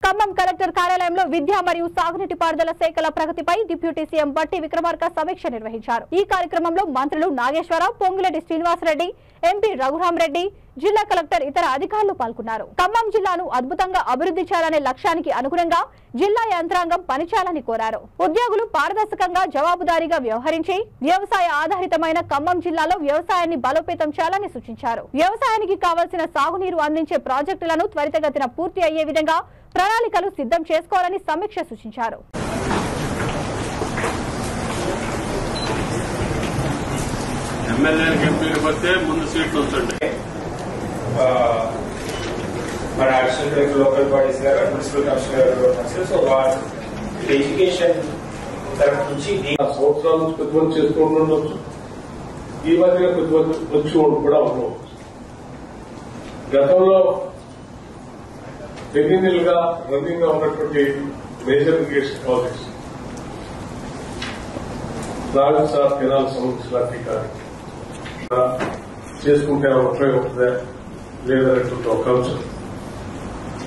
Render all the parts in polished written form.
Khammam collector కార్యాలయంలో విద్యా మరియు సాగునీటి పారుదల శాఖల ప్రగతిపై డిప్యూటీ సీఎం బట్టి విక్రమార్క సమీక్ష నిర్వహించారు। ఈ కార్యక్రమంలో మంత్రులు నాగేశ్వరరావు, పొంగులేటి శ్రీనివాసరెడ్డి, ఎంపీ రఘురామరెడ్డి, జిల్లా కలెక్టర్ ఇతర అధికారులు పాల్గొన్నారు। ఖమ్మం జిల్లాను అద్భుతంగా అభివృద్ధి చేయాలనే లక్ష్యానికి అనుగుణంగా జిల్లా యంత్రాంగం పనిచేయాలని కోరారు। ఉద్యోగులు పారదర్శకంగా జవాబుదారీగా వ్యవహరించి వ్యవసాయ ఆధారితమైన ఖమ్మం జిల్లాలో వ్యవసాయాన్ని బలోపేతం చేయాలని సూచించారు। వ్యవసాయానికి కావాల్సిన సాగునీరు అందించే ప్రాజెక్టులను త్వరితగతిన పూర్తి అయ్యే విధంగా ప్రణాళికలు సిద్ధం చేసుకోవాలని సమీక్ష సూచించారు। మన అడిషనల్ లోకల్ బాడీస్ గారు మున్సిపల్ కమిషనర్ సో ఎడ్యుకేషన్ తరఫు నుంచి సంవత్సరాల నుంచి కొద్దిమంది చేసుకుంటూ ఉండొచ్చు, ఈ మధ్య కొద్దిమంది వచ్చి కూడా ఉండవచ్చు। గతంలో టెక్నికల్గా రన్నింగ్ గా ఉన్నటువంటి major irrigation projects Rajasthan canal సంబంధించిన కానీ చేసుకుంటే ఉపయోగపడుతుందా లేదనేటువంటి ఒక అంశం।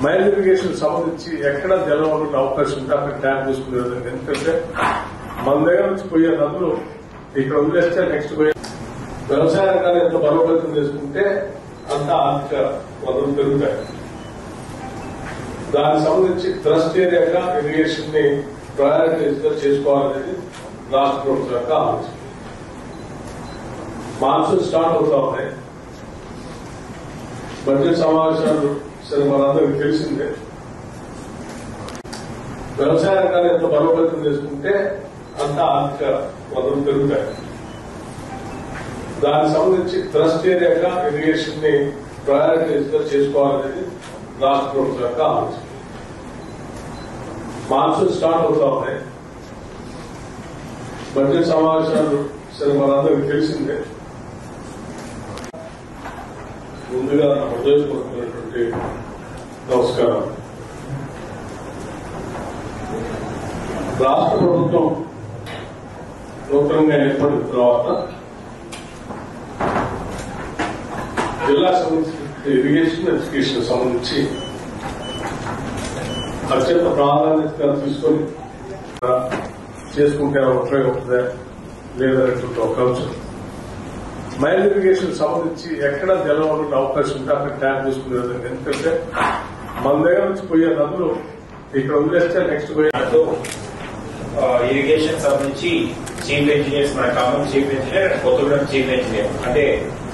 మైల్ ఇరిగేషన్ సంబంధించి ఎక్కడ జలం ఉండే అవకాశం ఉంటే అక్కడ ట్యాప్ చేసుకునే విధంగా, ఎందుకంటే మన దగ్గర నుంచి పోయే నదులు ఇక్కడ వదిలేస్తే నెక్స్ట్ పోయే వ్యవసాయ రంగాన్ని ఎంత బలోపేతం చేసుకుంటే అంత ఆర్థిక వనరులు పెరుగుతాయి। దానికి సంబంధించి ట్రస్ట్ ఏరియాగా ఇరిగేషన్ ని ప్రయారిటైజ్ గా చేసుకోవాలనేది రాష్ట్ర ప్రభుత్వం యొక్క ఆలోచన। మాన్సూన్ స్టార్ట్ అవుతా ఉన్నాయి, బడ్జెట్ సమావేశాలు సరే మనందరికి తెలిసిందే। వ్యవసాయ రంగాన్ని ఎంత బలోపేతం చేసుకుంటే అంత ఆర్థిక వనరులు పెరుగుతాయి। దానికి సంబంధించి ట్రస్ట్ ఏరియాగా ఇరిగేషన్ ని ప్రయారిటైజ్ గా చేసుకోవాలనేది రాష్ట్ర ప్రభుత్వం యొక్క ఆలోచన। మాన్సూన్ స్టార్ట్ అవుతా ఉన్నాయి, బడ్జెట్ సమావేశాలు సరే మనందరికి తెలిసిందే। ముందుగా హృదయపూర్వకమైనటువంటి నమస్కారం। రాష్ట్ర ప్రభుత్వం నూతనంగా ఏర్పడిన తర్వాత జిల్లా సంబంధించిన ఇరిగేషన్ ఎడ్యుకేషన్ సంబంధించి అత్యంత ప్రాధాన్యతగా తీసుకొని చేసుకుంటే ఉపయోగపడుతుందా లేదనేటువంటి ఒక అంశం। మైల్ ఇరిగేషన్ సంబంధించి ఎక్కడ జలం ఉండే అవకాశం ఉంటే అక్కడ ట్యాప్ చేసుకునే విధంగా, ఎందుకంటే మన దగ్గర నుంచి పోయే నదులు ఇక్కడ వదిలేస్తే నెక్స్ట్ పోయే ఇరిగేషన్ సంబంధించి చీఫ్ ఇంజనీర్స్ మన Khammam chief engineer and Kothagudem chief engineer అంటే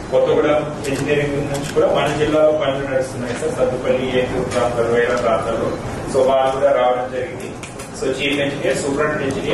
కొత్తగూడెం ఇంజనీరింగ్ నుంచి కూడా మన జిల్లాలో పనులు నడుస్తున్నాయి సార్, సత్తుపల్లి ఏటూరు ప్రాంతాలు వేరే ప్రాంతాల్లో, సో వాళ్ళు కూడా రావడం జరిగింది। So chief engineer, superintendent engineer